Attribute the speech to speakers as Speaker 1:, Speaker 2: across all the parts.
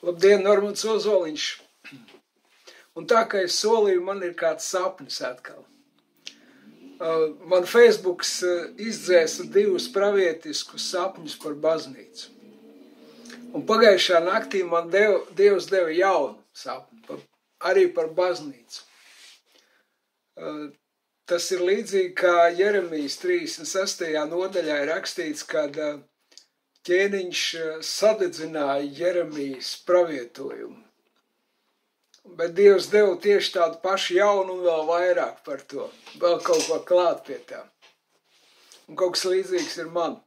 Speaker 1: Labdien, Normons Ozoliņš. Un tā kā es solīju, man ir kāds sapnis atkal. Man Facebooks izdzēsa 2 pravietiskus sapņus par baznīcu. Un pagājušā naktī man Dievs deva jaunu sapni, arī par baznīcu. Tas ir līdzīgi kā Jeremijas 36. nodaļā ir rakstīts, kad ķēniņš sadedzināja Jeremijas pravietojumu. Bet Dievs deva tieši tādu pašu jaunu un vēl vairāk par to. Vēl kaut ko klāt pie tā. Un kaut kas līdzīgs ir man.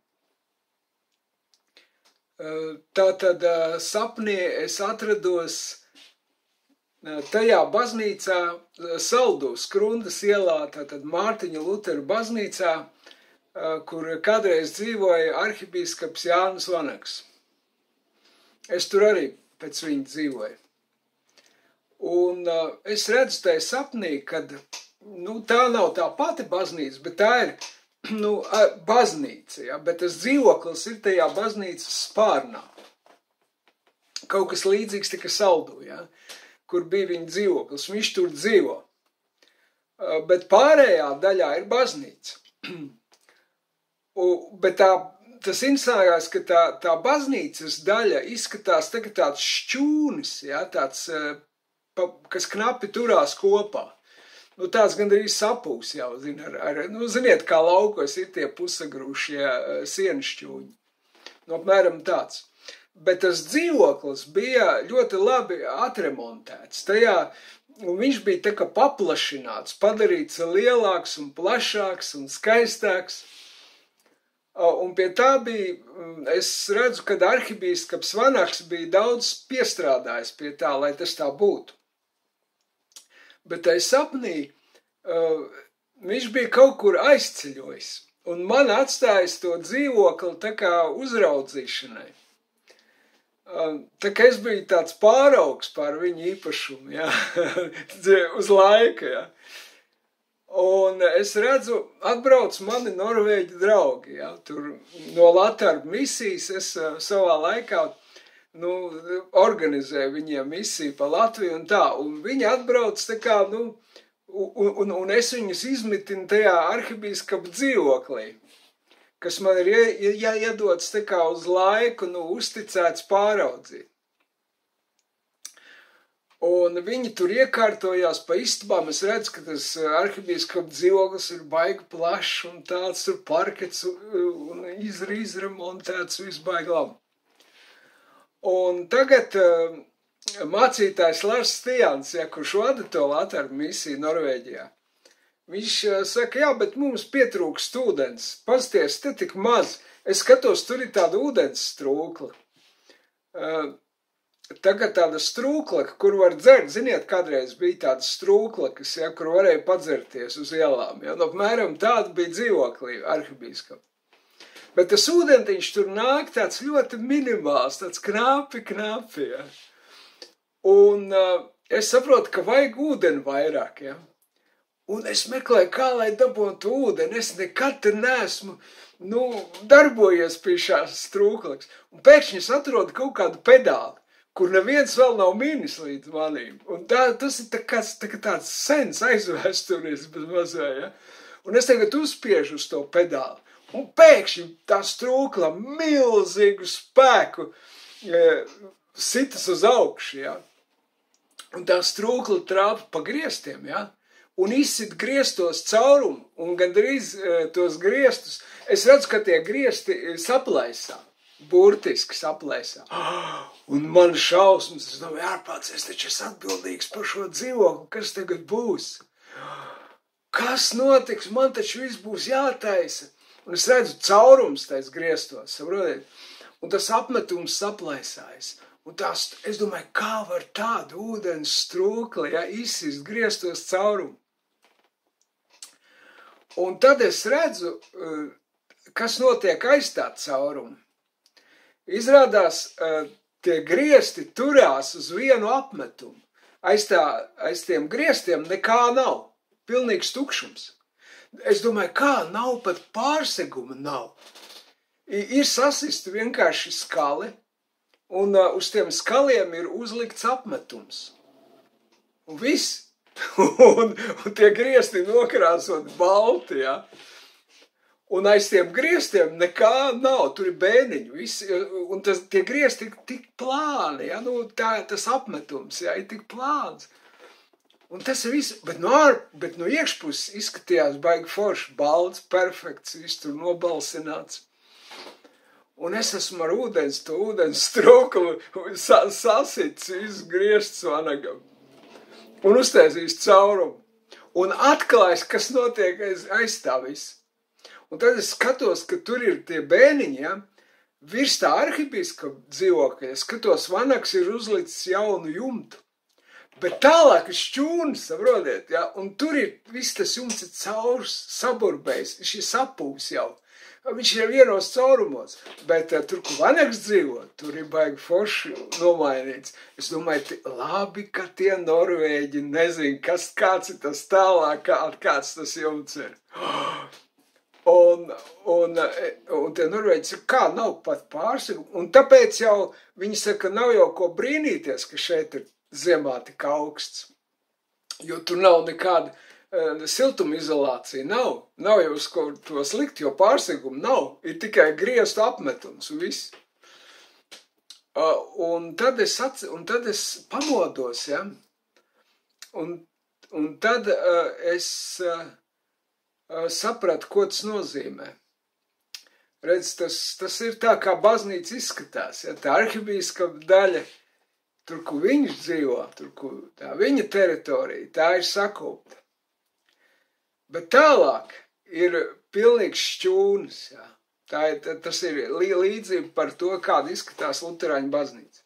Speaker 1: Tātad sapnī es atrados tajā baznīcā Saldū, Skrundas ielā, tātad Mārtiņa Lutera baznīcā, kur kādreiz dzīvoja arhibīskaps Jānis Vanaks. Es tur arī pēc viņa dzīvoju. Un es redzu tajā sapnī, kad tā nav tā pati baznīca, bet tā ir baznīca, ja? Bet tas dzīvoklis ir tajā baznīcas spārnā. Kaut kas līdzīgs tika Saldū, ja? Kur bija viņa dzīvoklis, viņš tur dzīvo. Bet pārējā daļā ir baznīca. Bet tas interesējās, ka tā baznīcas daļa izskatās tagad tāds šķūnis, ja? Tāds, kas knapi turās kopā. Tāds gandrīz sapūs jau, ziniet, kā laukos ir tie pusagrūšie sienšķūņi. Apmēram tāds. Bet tas dzīvoklis bija ļoti labi atremontēts. Un viņš bija tā kā paplašināts, padarīts lielāks un plašāks un skaistāks. Un pie tā bija, es redzu, kad arhibīskaps Vanaks bija daudz piestrādājis pie tā, lai tas tā būtu. Bet tai sapnī viņš bija kaut kur aizceļojis. Un man atstājis to dzīvokli tā kā uzraudzīšanai. Tā kā es biju tāds pāraugs pār viņu īpašumu, ja? Uz laika. Ja? Un es redzu, atbrauc mani norvēģi draugi. Ja? Tur no Latvijas misijas es savā laikā organizēju viņiem misiju pa Latviju un tā. Un viņi atbrauc tā kā, un es viņus izmitinu tajā arhibīskapa dzīvoklī, kas man ir iedots tā kā uz laiku, uzticēts pāraudzīt. Un viņi tur iekārtojās pa istabām. Es redzu, ka tas arhibīskapa dzīvoklis ir baigi plašs un tāds tur parkets un izremontēts, viss baigi labi. Un tagad mācītājs Lars Stijans, kurš vada to Latvijas misiju Norvēģijā, viņš saka, jā, bet mums pietrūkst ūdens. Pasties, te tik maz. Es skatos, tur ir tāda ūdens strūkla. Tagad tāda strūkla, kur var dzert. Ziniet, kādreiz bija tāda strūkla, kur varēja padzerties uz ielām. Ja? Apmēram tāda bija dzīvoklī arhibīskapa. Bet tas ūdentiņš tur nāk tāds ļoti minimāls, tāds knapi. Ja? Un es saprotu, ka vajag ūdeni vairāk. Ja? Un es meklēju, kā lai dabūtu ūdeni. Es nekad te neesmu darbojies pie šās strūklas. Un pēkšņi es atrodu kaut kādu pedāli, kur neviens vēl nav minis līdz manīm. Un tas ir tāds sens aizvēsturis bez mazā. Ja? Un es tagad uzspiežu uz to pedāli. Un pēkšņi tā strūkla milzīgu spēku sitas uz augšu, ja? Un tā strūkla trāpa pa griestiem, ja? Un izsit griestos caurumu, un gandrīz tos griestus, es redzu, ka tie griesti saplaisā, burtiski saplaisā. Un man šausmas, es domāju, ārpats, es taču esmu atbildīgs par šo dzīvokli, kas tagad būs? Kas notiks? Man taču viss būs jātaisa. Un es redzu caurums tais griestos, saprotiet? Un tas apmetums saplaisājas. Un es domāju, kā var tādu ūdens strūkli, ja, izsist griestos caurumu? Un tad es redzu, kas notiek aiz tā caurumu. Izrādās, tie griesti turās uz vienu apmetumu. Aiz tiem griestiem nekā nav. Pilnīgs tukšums. Es domāju, kā nav pat pārseguma nav. Ir sasista vienkārši skale, un uz tiem skaliem ir uzlikts apmetums. Un viss. un tie griesti nokrāsot balti, ja. Un aiz tiem griestiem nekā nav, tur ir bēniņi, visi, un tie griesti tik plāni, ja, nu, tas apmetums, ja, ir tik plāns. Un tas ir viss, bet no iekšpuses izskatījās baigi forši, balts, perfekts, viss tur nobalsināts. Un es esmu ar ūdens strūklu sasits, visu griestus vanagam. Un uztaisījis caurumu. Un atklājis, kas notiek aiz tā viss. Un tad es skatos, ka tur ir tie bēniņi, ja, virs tā arhibīskapa dzīvokļa, skatos, vanags ir uzlicis jaunu jumtu. Bet tālāk ir šķūnis, saprotiet, ja, un tur ir viss tas jumts ir caurs, saburbējis, viņš ir sapūs jau. Viņš ir vienos caurumos, bet tur, kur vanags dzīvo, tur ir baigi forši nomainīts. Es domāju, labi, ka tie norvēģi nezin, kāds ir tas tālāk, kāds tas jumts ir. Un tie norvēģi saka, kā nav pat pārsegu, un tāpēc jau viņi saka, nav jau ko brīnīties, ka šeit ir ziemā tik augsts, jo tur nav nekāda siltumizolācija, nav jau uz ko to slikt, jo pārsegumu nav, ir tikai griestu apmetums un viss. Un tad es pamodos, ja, un tad es sapratu, ko tas nozīmē. Redz, tas ir tā, kā baznīca izskatās, ja, tā arhibīskapa daļa, tur, kur viņš dzīvo, tur, kur tā viņa teritorija, tā ir sakopta. Bet tālāk ir pilnīgs šķūnis, ja. Tas ir līdzība par to, kāda izskatās luterāņu baznīca.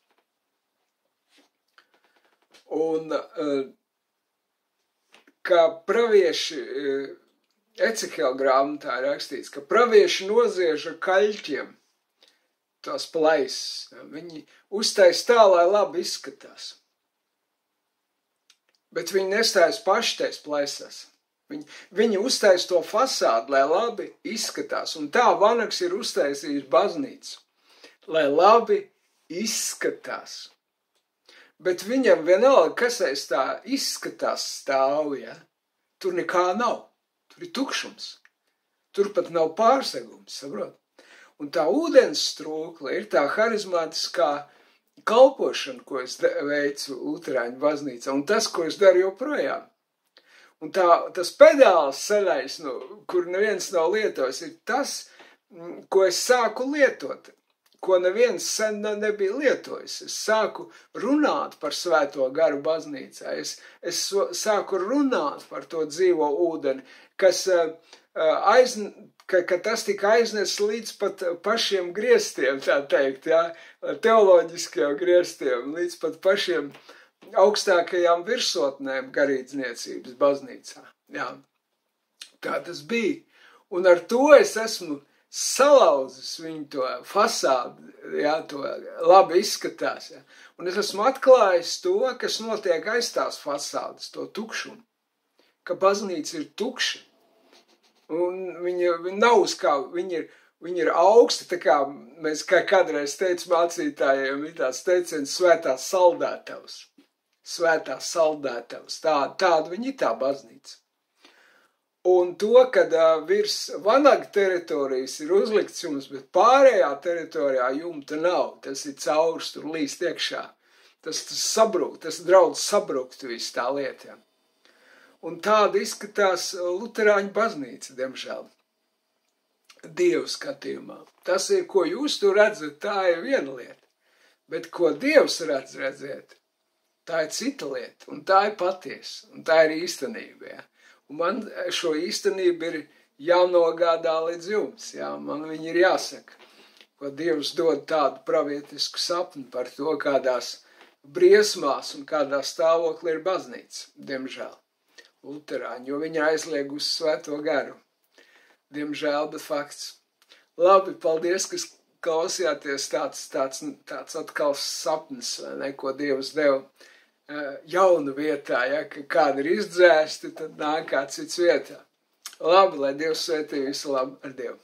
Speaker 1: Un kā pravieši Ecehela grāmatā rakstīts, ka pravieši noziež ar kaļķiem tās plaisas. Viņi uztais tā, lai labi izskatās. Bet viņi nestājas paši tais plaisās. Viņi uztais to fasādu, lai labi izskatās. Un tā vanags ir uztaisījis baznīcu, lai labi izskatās. Bet viņam vienalga, kas aiz tā izskatās stāv, ja? Tur nekā nav. Tur ir tukšums. Tur pat nav pārsegums, saprot? Un tā ūdens strūkla ir tā harizmātiskā kalpošana, ko es veicu luterāņu baznīcā, un tas, ko es daru joprojām. Un tas pedāls ceļais, kur neviens nav lietojis, ir tas, ko es sāku lietot, ko neviens sen nebija lietojis. Es sāku runāt par svēto garu baznīcā. Es sāku runāt par to dzīvo ūdeni, ka tas tika aiznes līdz pat pašiem griestiem, tā teikt, ja, teoloģiskajiem griestiem, līdz pat pašiem augstākajām virsotnēm garīdzniecības baznīcā. Jā. Tā tas bija. Un ar to es esmu salauzis viņu to fasādu, jā, to labi izskatās. Jā. Un es esmu atklājis to, kas notiek aiz tās fasādes, to tukšumu. Ka baznīca ir tukša. Un viņa nav uz kā, viņa ir augsta, tā kā mēs kādreiz teicām mācītājiem, ir tāds teiciens svētās saldētavas. Svētās saldētavas. Tāda viņa ir tā baznīca. Un to, kad virs vanaga teritorijas ir uzlikts jumts, bet pārējā teritorijā jumta nav, tas ir caurs, tur līst iekšā. Tas sabrukt, tas draudz sabrukt visu tā lietā. Un tāda izskatās luterāņu baznīca, diemžēl, Dievu skatījumā. Tas ir, ko jūs tur redzat, tā ir viena lieta, bet ko Dievs redz, redziet, tā ir cita lieta, un tā ir patiesa, un tā ir īstenība, ja. Un man šo īstenību ir jānogādā līdz jums, jā, man viņi ir jāsaka, ko Dievs dod tādu pravietisku sapni par to, kādās briesmās un kādā stāvoklī ir baznīca, diemžēl. Luterāņi, jo viņi aizlieg uz svēto garu. Diemžēl, bet fakts. Labi, paldies, ka klausījāties tāds atkal sapnis, ne, ko Dievs deva jaunu vietā, ja, ka kādi ir izdzēsti, tad nāk kāds cits vietā. Labi, lai Dievs svētī visu labu ar Dievu.